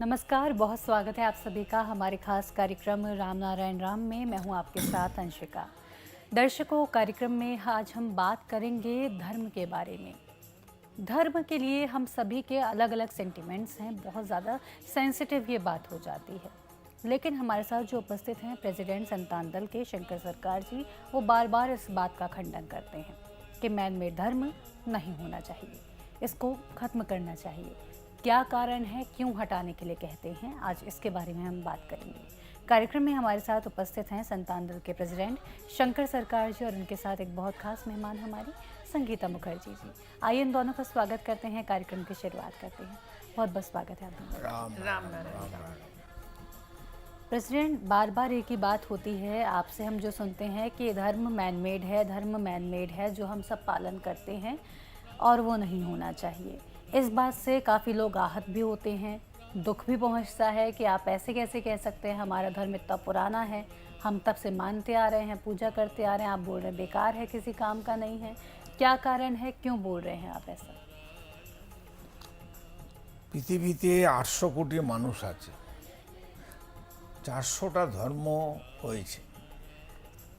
नमस्कार, बहुत स्वागत है आप सभी का हमारे खास कार्यक्रम राम नारायण राम में। मैं हूं आपके साथ अंशिका। दर्शकों, कार्यक्रम में आज हम बात करेंगे धर्म के बारे में। धर्म के लिए हम सभी के अलग अलग सेंटिमेंट्स हैं, बहुत ज़्यादा सेंसिटिव ये बात हो जाती है। लेकिन हमारे साथ जो उपस्थित हैं प्रेसिडेंट संतान दल के शंकर सरकार जी, वो बार बार इस बात का खंडन करते हैं कि मैन मेड धर्म नहीं होना चाहिए, इसको ख़त्म करना चाहिए। क्या कारण है, क्यों हटाने के लिए कहते हैं, आज इसके बारे में हम बात करेंगे। कार्यक्रम में हमारे साथ उपस्थित हैं संतान दल के प्रेसिडेंट शंकर सरकार जी और उनके साथ एक बहुत खास मेहमान हमारी संगीता मुखर्जी जी। आइए इन दोनों का स्वागत करते हैं, कार्यक्रम की शुरुआत करते हैं। बहुत बहुत स्वागत है आप दोनों। राम नारायण। प्रेसिडेंट, बार बार एक ही बात होती है आपसे हम जो सुनते हैं कि धर्म मैन मेड है, धर्म मैन मेड है, जो हम सब पालन करते हैं और वो नहीं होना चाहिए। इस बात से काफ़ी लोग आहत भी होते हैं, दुख भी पहुंचता है कि आप ऐसे कैसे कह सकते हैं, हमारा धर्म इतना पुराना है, हम तब से मानते आ रहे हैं, पूजा करते आ रहे हैं, आप बोल रहे हैं बेकार है, किसी काम का नहीं है। क्या कारण है, क्यों बोल रहे हैं आप ऐसा? পৃথিবীতে ৮০০ কোটি মানুষ আছে, ৪০০টা ধর্ম হয়েছে।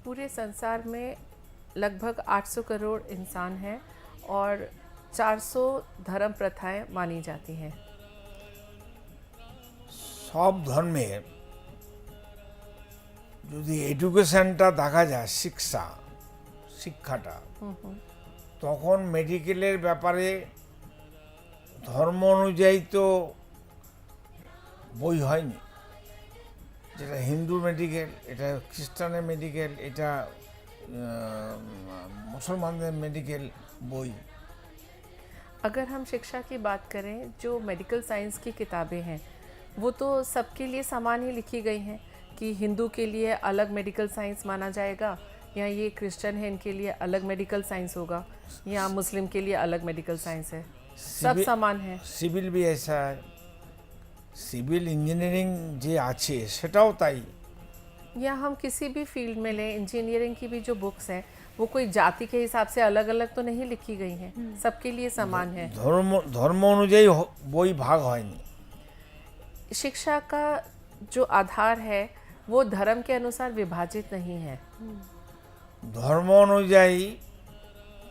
पूरे संसार में लगभग 800 करोड़ इंसान हैं और 400 धर्म प्रथाएं मानी जाती हैं। সব ধর্মের যদি এডুকেশনটা দেখা যায়, শিক্ষাটা, তখন মেডিকেলের ব্যাপারে ধর্ম অনুযায়ী তো বই হয়নি। যেটা হিন্দু মেডিকেল, এটা খ্রিস্টানের মেডিকেল, এটা মুসলমানদের মেডিকেল বই। अगर हम शिक्षा की बात करें, जो मेडिकल साइंस की किताबें हैं वो तो सबके लिए समान ही लिखी गई हैं कि हिंदू के लिए अलग मेडिकल साइंस माना जाएगा, या ये क्रिश्चियन है इनके लिए अलग मेडिकल साइंस होगा, या मुस्लिम के लिए अलग मेडिकल साइंस है। सब समान है। সিভিল भी ऐसा है, সিভিল इंजीनियरिंग যে আছে সেটাও তাই। या हम किसी भी फील्ड में लें, इंजीनियरिंग की भी जो बुक्स हैं वो कोई जाति के हिसाब से अलग अलग तो नहीं लिखी गई हैं, सबके लिए समान है। ধর্ম অনুযায়ী বই ভাগ হয়নি। शिक्षा का जो आधार है वो धर्म के अनुसार विभाजित नहीं है। ধর্ম অনুযায়ী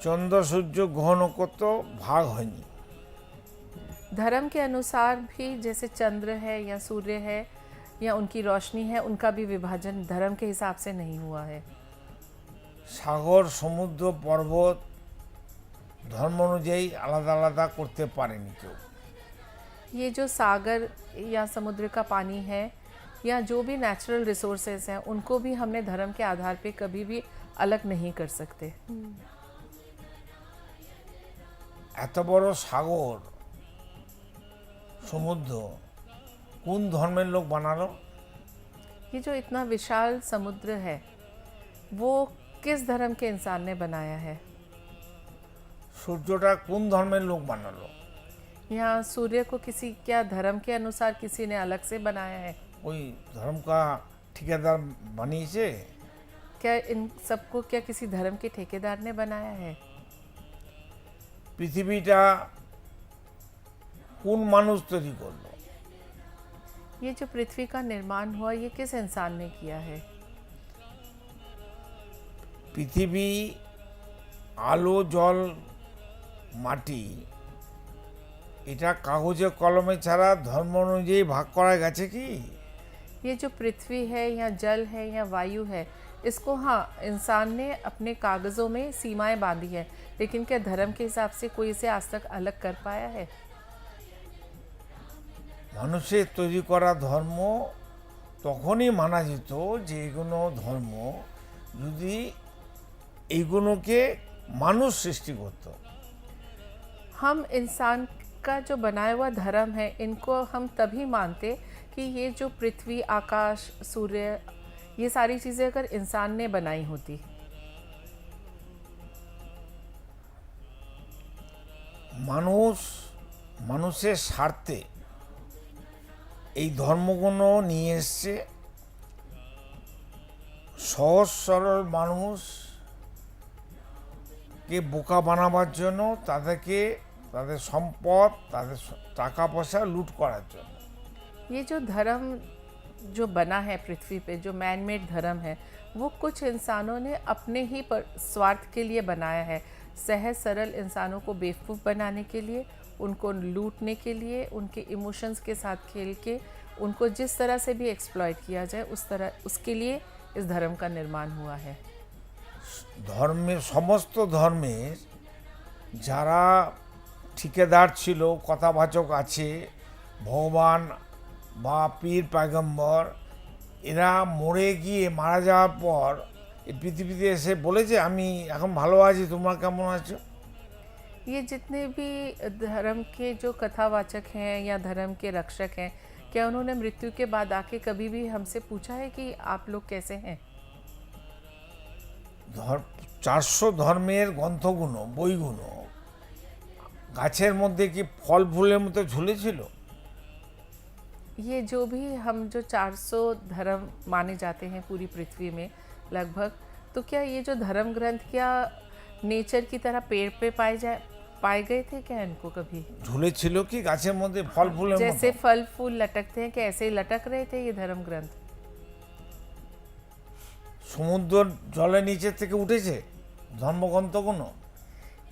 চন্দ্র সূর্য গ্রহ নক্ষত্র ভাগ হয়নি। धर्म के अनुसार भी जैसे चंद्र है या सूर्य है या उनकी रोशनी है, उनका भी विभाजन धर्म के हिसाब से नहीं हुआ है। সাগর সমুদ্র পর্বত ধর্ম অনুযায়ী আলাদা আলাদা করতে পারেনি কেউ। ये जो सागर या समुद्र का पानी है या जो भी नेचुरल रिसोर्सेज हैं उनको भी हमने धर्म के आधार पे कभी भी अलग नहीं कर सकते। এত বড় সাগর সমুদ্র কোন ধর্মের লোক বানালো? ये जो इतना विशाल समुद्र है वो किस धर्म के इंसान ने बनाया है? সূর্যটা কোন ধর্মের লোক বানালো? यहाँ सूर्य को किसी क्या धर्म के अनुसार किसी ने अलग से बनाया है? ওই ধর্ম का ठेकेदार বানিয়েছে? क्या इन सबको क्या किसी धर्म के ठेकेदार ने बनाया है? পৃথিবীটা কোন মানুষ তৈরি করলো? ये जो पृथ्वी का निर्माण हुआ ये किस इंसान ने किया है? পৃথিবী, আলো, জল, মাটি, এটা কাগজে কলমে ছাড়া ধর্ম অনুযায়ী ভাগ করা গেছে কি? ये जो पृथ्वी है या जल है या वायु है, इसको हाँ इंसान ने अपने कागज़ों में सीमाएं बांधी है, लेकिन क्या धर्म के हिसाब से कोई इसे आज तक अलग कर पाया है? মানুষের তৈরি করা ধর্ম তখনই মানা যেত যে এগুলো ধর্ম যদি এইগুলোকে মানুষ সৃষ্টি করত। हम इंसान का जो बनाया हुआ धर्म है इनको हम तभी मानते कि ये जो पृथ्वी, आकाश, सूर्य, ये सारी चीज़ें अगर इंसान ने बनाई होती। মানুষের স্বার্থে এই ধর্মগুলো নিয়ে এসছে। সহজ সরল মানুষকে বোকা বানাবার জন্য, তাদের সম্পদ, তাদের টাকা পয়সা লুট করার জন্য। ये जो धर्म जो बना है पृथ्वी पे, जो मैन मेड धर्म है, वो कुछ इंसानों ने अपने ही स्वार्थ के लिए बनाया है। सहज सरल इंसानों को बेवकूफ़ बनाने के लिए, उनको लूटने के लिए, उनके इमोशंस के साथ खेल के उनको जिस तरह से भी एक्सप्लॉइट किया जाए उस तरह, उसके लिए इस धर्म का निर्माण हुआ है। ধর্মের সমস্ত ধর্মের যারা ঠিকাদার ছিল, কথাবাচক আছে, ভগবান বা পীর পয়গম্বর, এরা মরে গিয়ে মারা যাওয়ার পর এই পৃথিবীতে এসে বলেছে আমি এখন ভালো আছি, তোমরা কেমন আছো? ये जितने भी धर्म के जो कथावाचक हैं या धर्म के रक्षक हैं, क्या उन्होंने मृत्यु के बाद आके कभी भी हमसे पूछा है कि आप लोग कैसे हैं? 400 ধর্মের গ্রন্থগুলো, বইগুলো গাছের মধ্যে কি ফল ফুলের মতো ঝুলেছিল? ये जो भी हम जो 400 धर्म माने जाते हैं पूरी पृथ्वी में लगभग, तो क्या ये जो धर्म ग्रंथ क्या नेचर की तरह पेड़ पे पाए गए थे क्या इनको कभी? ঝুলেছিল কি গাছের মধ্যে ফল ফুলের जैसे মতো? फल फूल लटकते हैं, क्या ऐसे ही लटक रहे थे ये धर्म ग्रंथ? সমুদ্র জলের নিচে থেকে উঠেছে ধর্মগ্রন্থগুলো?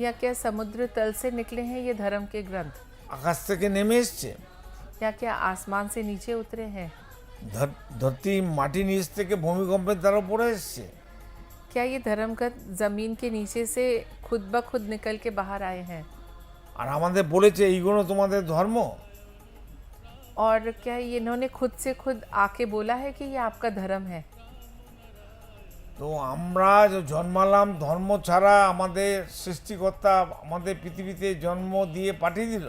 या क्या समुद्र तल से निकले हैं ये धर्म के ग्रंथ? আকাশ থেকে নেমে এসছে? या क्या आसमान से नीचे उतरे हैं? ধরতি মাটি নিচ থেকে ভূমিকম্পের দ্বারা পড়ে এসছে? क्या ये धर्म ग्रंथ जमीन के नीचे से खुद ब खुद निकल के बाहर आए हैं? আর আমাদের বলেছে এইগুলো তোমাদের ধর্ম? और क्या ये इन्होंने खुद से खुद आके बोला है कि ये आपका धर्म है? তো আমরা যে জন্মালাম ধর্ম ছাড়া, আমাদের সৃষ্টিকর্তা আমাদের পৃথিবীতে জন্ম দিয়ে পাঠিয়ে দিল।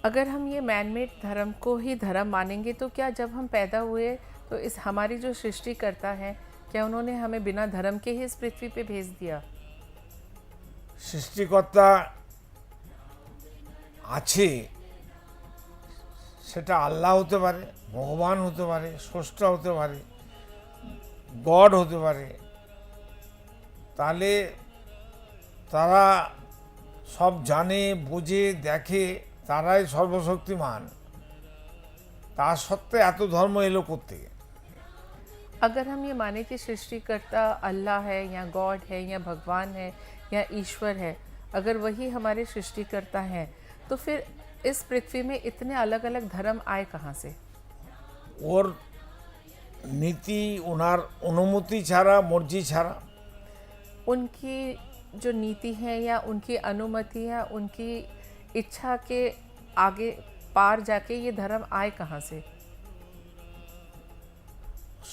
अगर हम ये मैन मेड धर्म को ही धर्म मानेंगे तो क्या जब हम पैदा हुए तो इस हमारी जो सृष्टि करता है, क्या उन्होंने हमें बिना धर्म के ही इस पृथ्वी पे भेज दिया? সৃষ্টিকর্তা আছে, সেটা আল্লাহ হতে পারে, ভগবান হতে পারে, স্রষ্টা হতে পারে, গড হতে পারে। তাহলে তারা সব জানে, বোঝে, দেখে, তারাই সর্বশক্তিমান। তা সত্ত্বে এত ধর্ম এলো কোত্থেকে? अगर हम ये माने कि सृष्टिकर्ता अल्लाह है या गॉड है या भगवान है या ईश्वर है, अगर वही हमारे सृष्टिकर्ता हैं, तो फिर इस पृथ्वी में इतने अलग अलग धर्म आए कहाँ से? ওর নীতি, ওনার অনুমতি ছাড়া, মর্জি ছাড়া। उनकी जो नीति है या उनकी अनुमति या उनकी इच्छा के आगे पार जाके ये धर्म आए कहाँ से?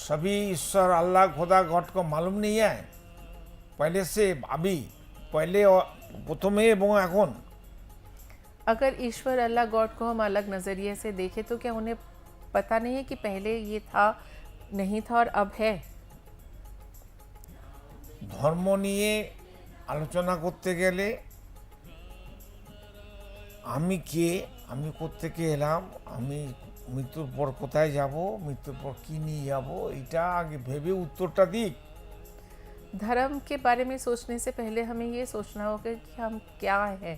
सभी ईश्वर अल्लाह खुदा गॉड को मालूम नहीं है पहले से? अभी पहले प्रथमे এবং এখন अगर ईश्वर अल्लाह गॉड को हम अलग नज़रिए से देखें तो क्या उन्हें पता नहीं है कि पहले ये था, नहीं था और अब है? ধর্ম নিয়ে আলোচনা করতে গেলে আমি কে, আমি কোত্থেকে এলাম, আমি মৃত্যুর পর কোথায় যাব, মৃত্যুর পর কী নিয়ে যাব, এটা আগে ভেবে উত্তরটা দিক। धर्म के बारे में सोचने से पहले हमें ये सोचना होगा कि हम क्या हैं,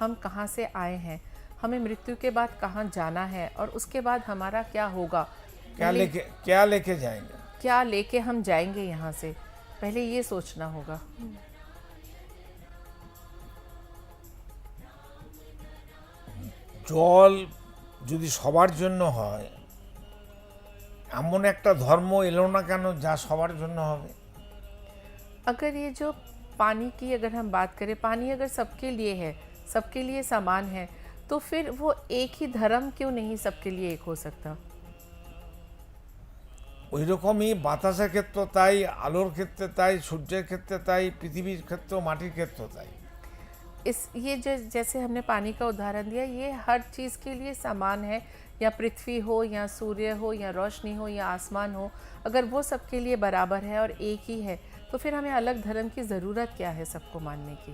हम कहाँ से आए हैं, हमें मृत्यु के बाद कहाँ जाना है और उसके बाद हमारा क्या होगा, क्या लेके जाएंगे, क्या लेके हम जाएंगे यहाँ से, पहले ये सोचना होगा। জল যদি সবার জন্য হয়, এমন একটা ধর্ম এলো না কেন যা সবার জন্য হবে? अगर ये जो पानी की अगर हम बात करें, पानी अगर सबके लिए है, सबके लिए समान है, तो फिर वो एक ही धर्म क्यों नहीं सबके लिए एक हो सकता? ওই রকমই বাতাসের ক্ষেত্রে তাই, আলোর ক্ষেত্রে তাই, সূর্যের ক্ষেত্রে তাই, পৃথিবীর ক্ষেত্রেও, মাটির ক্ষেত্রেও তাই। इस ये जो जैसे हमने पानी का उदाहरण दिया, ये हर चीज़ के लिए समान है, या पृथ्वी हो या सूर्य हो या रोशनी हो या आसमान हो, अगर वो सबके लिए बराबर है और एक ही है, तो फिर हमें अलग धर्म की ज़रूरत क्या है सबको मानने की?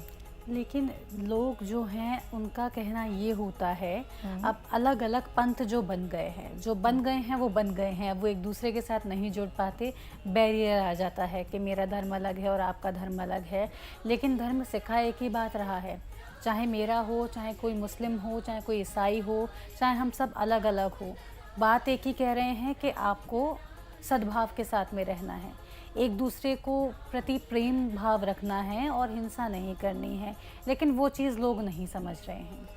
लेकिन लोग जो हैं उनका कहना ये होता है, अब अलग अलग पंथ जो बन गए हैं, जो बन गए हैं वो बन गए हैं, अब वो एक दूसरे के साथ नहीं जुड़ पाते, बैरियर आ जाता है कि मेरा धर्म अलग है और आपका धर्म अलग है। लेकिन धर्म सिखा एक ही बात रहा है, चाहे मेरा हो, चाहे कोई मुस्लिम हो, चाहे कोई ईसाई हो, चाहे हम सब अलग अलग हो, बात एक ही कह रहे हैं कि आपको सद्भाव के साथ में रहना है, एक दूसरे को प्रति प्रेम भाव रखना है और हिंसा नहीं करनी है। लेकिन वो चीज़ लोग नहीं समझ रहे हैं।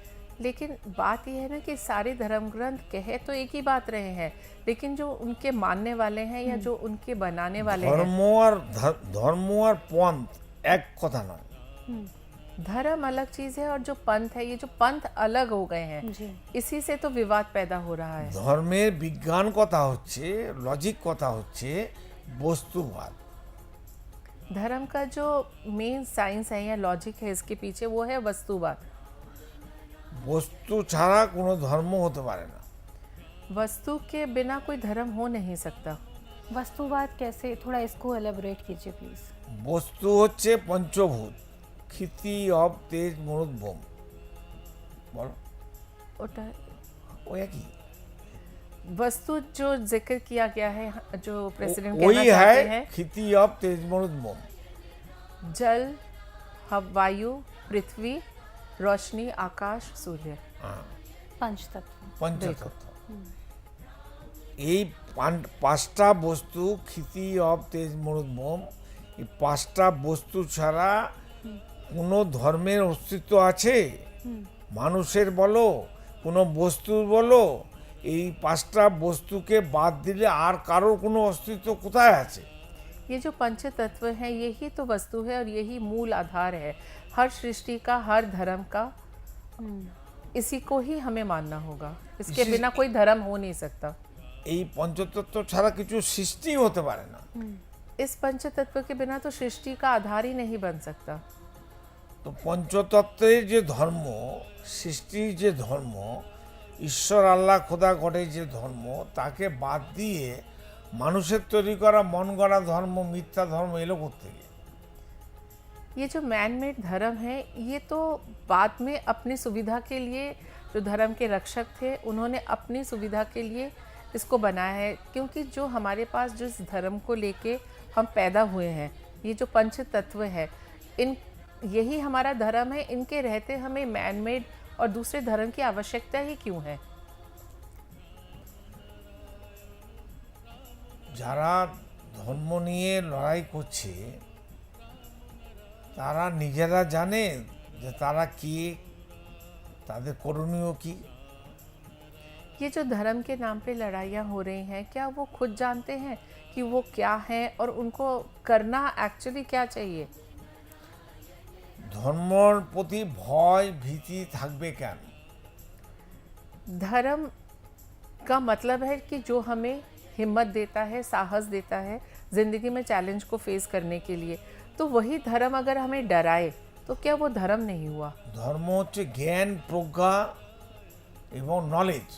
लेकिन बात यह है ना कि सारे धर्म ग्रंथ कहे तो एक ही बात रहे हैं, लेकिन जो उनके मानने वाले हैं या जो उनके बनाने वाले हैं, ধর্ম আর পন্থ এক কথা নয়। धर्म अलग चीज है और जो पंथ है, ये जो पंथ अलग हो गए हैं, जी। इसी से तो विवाद पैदा हो रहा है। ধর্মের বিজ্ঞান কথা হচ্ছে, লজিক কথা হচ্ছে বস্তুবাদ। धर्म का जो मेन साइंस है या लॉजिक है इसके पीछे, वो है वस्तुवाद। বস্তু ছাড়া কোনো ধর্ম হতে পারে না। वस्तु के बिना कोई धर्म हो नहीं सकता। वस्तुवाद कैसे, थोड़ा इसको एलेबोरेट कीजिए प्लीज। বস্তু হচ্ছে পঞ্চভূত, ক্ষিতি অব তেজ মরুদ বোম। বলো उटा ও একই, वस्तु जो जिक्र किया गया है, जो प्रेसिडेंट वही कहना चाहते है हैं, ক্ষিতি অব তেজ মরুদ বোম। जल, वायु, पृथ्वी, रोशनी, आकाश, सूर्य। पंच तत्व। পঞ্চতত্ত্ব। এই পাঁচটা বস্তু ক্ষিতি অব তেজ মরুদ বোম, এই পাঁচটা বস্তু ছাড়া কোনো ধর্মের অস্তিত্ব আছে? মানুষের বলো, কোনো বস্তুর বলো, এই পাঁচটা বস্তুকে বাদ দিলে আর কারোর কোনো অস্তিত্ব কোথায় আছে? ये जो पंच तत्व है, यही तो वस्तु है और यही मूल आधार है हर सृष्टि का, हर धर्म का। इसी को ही हमें मानना होगा, इसके बिना कोई धर्म हो नहीं सकता। এই পঞ্চতত্ত্ব ছাড়া কিছু সৃষ্টি হতে পারে না। इस पंच तत्व के बिना तो सृष्टि का आधार ही नहीं बन सकता। তো পঞ্চতত্ত্বের যে ধর্ম, সৃষ্টির যে ধর্ম, ঈশ্বর আল্লাহ খোদা গডের যে ধর্ম, তাকে বাদ দিয়ে মানুষের তৈরি করা মন গড়া ধর্ম, মিথ্যা ধর্ম এলো কোত্থেকে? ये जो मैन मेड धर्म है, ये तो बाद में अपनी सुविधा के लिए, जो धर्म के रक्षक थे उन्होंने अपनी सुविधा के लिए इसको बनाया है। क्योंकि जो हमारे पास जिस धर्म को लेके हम पैदा हुए हैं, ये जो पंच तत्व है, इन यही हमारा धर्म है, इनके रहते हमें मैन मेड और दूसरे धर्म की आवश्यकता ही क्यों है? যারা ধর্ম নিয়ে লড়াই করছে তারা নিজেরা জানে যে তারা কি, তাদের করণীয় কি? ये जो धर्म के नाम पे लड़ाइयाँ हो रही हैं, क्या वो खुद जानते हैं कि वो क्या है और उनको करना एक्चुअली क्या चाहिए? ধর্মর প্রতি ভয় ভীতি থাকবে কেন? धर्म का मतलब है कि जो हमें हिम्मत देता है, साहस देता है ज़िंदगी में चैलेंज को फेस करने के लिए। तो वही धर्म अगर हमें डराए तो क्या वो धर्म नहीं हुआ? ধর্ম হচ্ছে জ্ঞান, প্রজ্ঞা এবং নলেজ।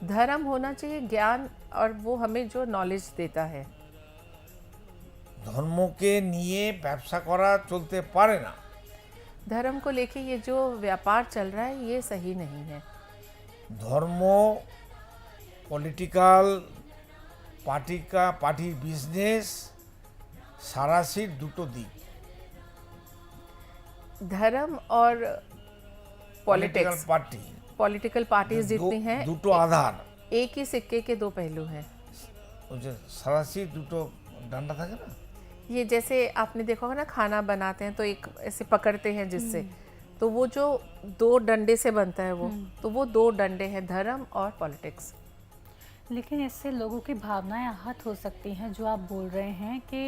धर्म होना चाहिए ज्ञान, और वो हमें जो नॉलेज देता है। ধর্মকে নিয়ে ব্যবসা করা চলতে পারে না। धर्म को लेके ये जो व्यापार चल रहा है, ये सही नहीं है। ধর্ম পলিটিক্যাল পার্টির বিজনেস, সারাশির দুটো দিক। धर्म और पॉलिटिक्स, পার্টি पॉलिटिकल पार्टीज जितनी हैं, দুটো আধার। एक ही सिक्के के दो पहलू हैं। ওই যে সারাশির দুটো ডান্ডা থাকে না, ये जैसे आपने देखा होगा ना, खाना बनाते हैं तो एक ऐसे पकड़ते हैं जिससे, तो वो जो दो डंडे से बनता है वो दो डंडे हैं, धर्म और पॉलिटिक्स। लेकिन इससे लोगों की भावनाएं आहत हो सकती हैं, जो आप बोल रहे हैं कि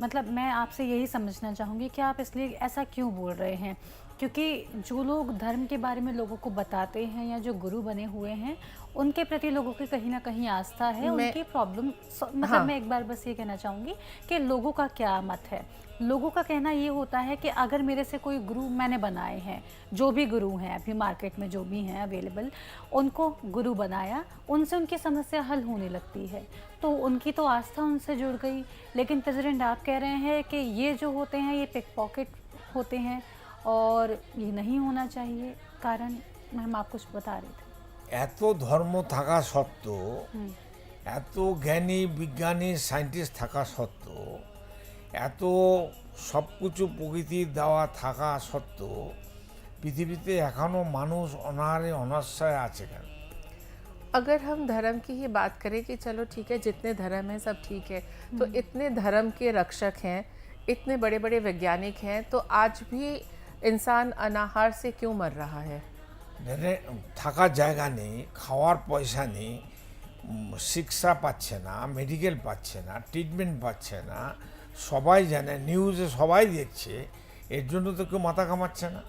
मतलब मैं आपसे यही समझना चाहूँगी कि आप इसलिए ऐसा क्यों बोल रहे हैं, क्योंकि जो लोग धर्म के बारे में लोगों को बताते हैं या जो गुरु बने हुए हैं, उनके प्रति लोगों की कहीं ना कहीं आस्था है, उनकी प्रॉब्लम मतलब मैं एक बार बस ये कहना चाहूँगी कि लोगों का क्या मत है। लोगों का कहना ये होता है कि अगर मेरे से कोई गुरु मैंने बनाए हैं, जो भी गुरु हैं अभी मार्केट में जो भी हैं अवेलेबल, उनको गुरु बनाया, उनसे उनकी समस्या हल होने लगती है, तो उनकी तो आस्था उनसे जुड़ गई। लेकिन प्रेसिडेंट आप कह रहे हैं कि ये जो होते हैं ये पिक पॉकेट होते हैं और ये नहीं होना चाहिए, कारण मैम आप कुछ बता रहे थे। এত ধর্ম থাকা সত্ত্বেও, এত জ্ঞানী বিজ্ঞানী সায়েন্টিস্ট থাকা সত্ত্বেও, এত সব কিছু প্রকৃতির দেওয়া থাকা সত্ত্বেও পৃথিবীতে এখনও মানুষ অনাহারে অনাশ্রয় আছে কেন? अगर हम धर्म की ही बात करें कि चलो ठीक है, जितने धर्म हैं सब ठीक है, तो इतने धर्म के रक्षक हैं, इतने बड़े बड़े वैज्ञानिक हैं, तो आज भी इंसान अनाहार से क्यों मर रहा है? থাকার জায়গা নেই, খাওয়ার পয়সা নেই, শিক্ষা পাচ্ছে না, মেডিকেল পাচ্ছে না, ট্রিটমেন্ট পাচ্ছে না, সবাই জানে, নিউজে সবাই দেখছে, এর জন্য তো কেউ মাথা কামাচ্ছে না।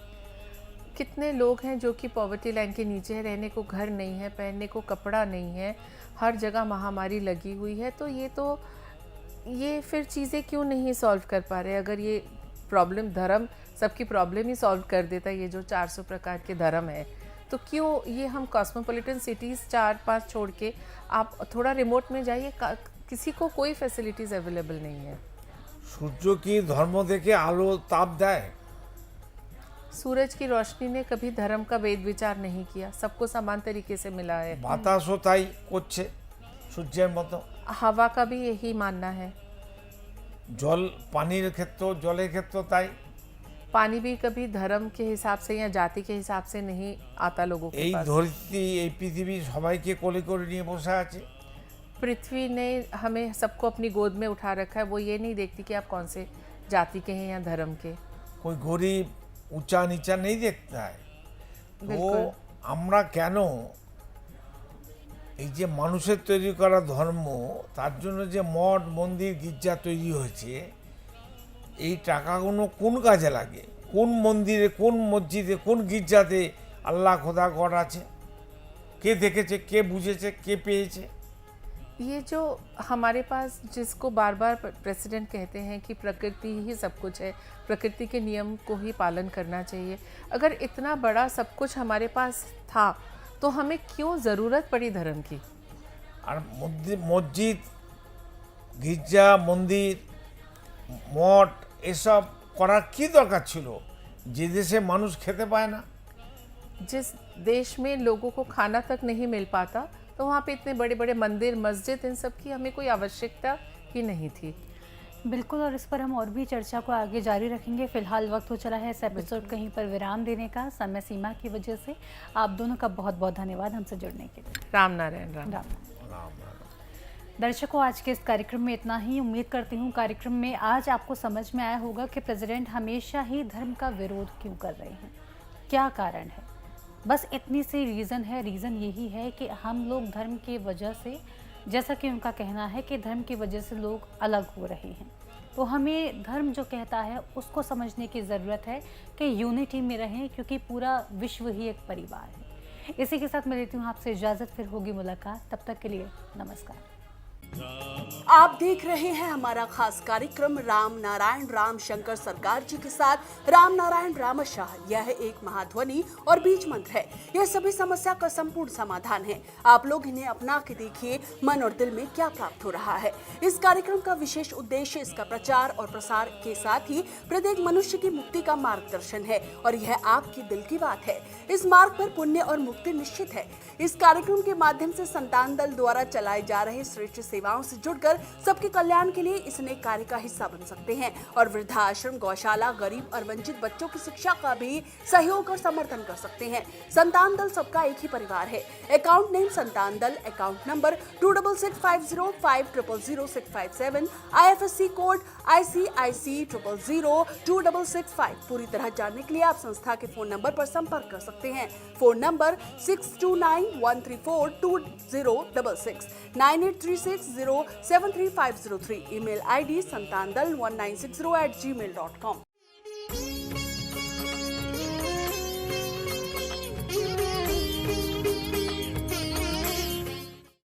कितने लोग हैं जो कि पॉवर्टी लाइन के नीचे है, रहने को घर नहीं है, पहनने को कपड़ा नहीं है, हर जगह महामारी लगी हुई है, तो ये फिर चीज़ें क्यों नहीं सॉल्व कर पा रहे? अगर ये प्रॉब्लम धर्म सबकी प्रॉब्लम ही सॉल्व कर देता, ये जो 400 प्रकार के धर्म है, तो क्यों ये हम कॉस्मोपॉलिटन सिटीज़ 4-5 छोड़ के आप थोड़ा रिमोट में जाइए, किसी को कोई फैसिलिटीज़ अवेलेबल नहीं है। সূর্য কি ধর্ম দেখে আলো তাপ দেয়? सूरज की रोशनी ने कभी धर्म का वेद विचार नहीं किया, सबको समान तरीके से मिला है। বাতাসও তাই করছে সূর্যের মতো। हवा का भी यही मानना है, জল পানির ক্ষেত্র, জলের ক্ষেত্র তাই। पानी भी कभी धर्म के हिसाब से या जाति के हिसाब से नहीं आता लोगों के এই पास। ধরিত্রী, এই পৃথিবী সবাইকে কোলে করে নিয়ে বসে আছে। पृथ्वी ने हमें सबको अपनी गोद में उठा रखा है, वो ये नहीं देखती कि आप कौन से जाति के हैं या धर्म के। कोई গরিব উঁচা নিচা নেই দেখতে হয়। তো बिल्कुल। আমরা কেন এই যে মানুষের তৈরি করা ধর্ম, তার জন্য যে মঠ মন্দির গির্জা তৈরি হয়েছে, এই টাকাগুলো কোন কাজে লাগে? কোন মন্দিরে, কোন মসজিদে, কোন গির্জাতে আল্লাহ খোদা গড আছে? কে দেখেছে, কে বুঝেছে, কে পেয়েছে? ये जो हमारे पास जिसको बार बार प्रेसिडेंट कहते हैं कि प्रकृति ही सब कुछ है, प्रकृति के नियम को ही पालन करना चाहिए, अगर इतना बड़ा सब कुछ हमारे पास था तो हमें क्यों ज़रूरत पड़ी धर्म की? আর মসজিদ গির্জা মন্দির মঠ এসব করার কি দরকার ছিল যে দেশে মানুষ খেতে পায় না? जिस देश में लोगों को खाना तक नहीं मिल पाता, तो वहाँ पे इतने बड़े बड़े मंदिर मस्जिद इन सब की हमें कोई आवश्यकता ही नहीं थी। बिल्कुल, और इस पर हम और भी चर्चा को आगे जारी रखेंगे। फिलहाल वक्त हो चला है इस एपिसोड कहीं पर विराम देने का, समय सीमा की वजह से। आप दोनों का बहुत बहुत धन्यवाद हमसे जुड़ने के लिए। राम नारायण राम। राम। রাম রাম। दर्शकों, आज के इस कार्यक्रम में इतना ही। उम्मीद करती हूँ कार्यक्रम में आज आपको समझ में आया होगा कि प्रेसिडेंट हमेशा ही धर्म का विरोध क्यों कर रहे हैं, क्या कारण है। बस इतनी सी रीज़न है। रीज़न यही है कि हम लोग धर्म की वजह से, जैसा कि उनका कहना है कि धर्म की वजह से लोग अलग हो रहे हैं, तो हमें धर्म जो कहता है उसको समझने की ज़रूरत है कि यूनिटी में रहें, क्योंकि पूरा विश्व ही एक परिवार है। इसी के साथ मैं लेती हूँ आपसे इजाज़त, फिर होगी मुलाकात। तब तक के लिए नमस्कार। आप देख रहे हैं हमारा खास कार्यक्रम राम नारायण राम शंकर सरकार जी के साथ राम नारायण रामशाह। यह एक महाध्वनि और बीज मंत्र है। यह सभी समस्या का संपूर्ण समाधान है। आप लोग इन्हें अपना के देखिए, मन और दिल में क्या प्राप्त हो रहा है। इस कार्यक्रम का विशेष उद्देश्य इसका प्रचार और प्रसार के साथ ही प्रत्येक मनुष्य की मुक्ति का मार्गदर्शन है, और यह आपकी दिल की बात है। इस मार्ग पर पुण्य और मुक्ति निश्चित है। इस कार्यक्रम के माध्यम से संतान दल द्वारा चलाए जा रहे श्रेष्ठ सेवाओं से जुड़कर सबके कल्याण के लिए इस नए कार्य का हिस्सा बन सकते हैं, और वृद्धाश्रम, गौशाला, गरीब और वंचित बच्चों की शिक्षा का भी सहयोग और समर्थन कर सकते हैं। संतान दल सबका एक ही परिवार है। अकाउंट नेम संतान दल, account number 266505000657, IFSC code ICIC 000265। पूरी तरह जानने के लिए आप संस्था के फोन नंबर पर संपर्क कर सकते हैं। Phone number 6291342066, 9836073503। Email ID santandal1960@gmail.com।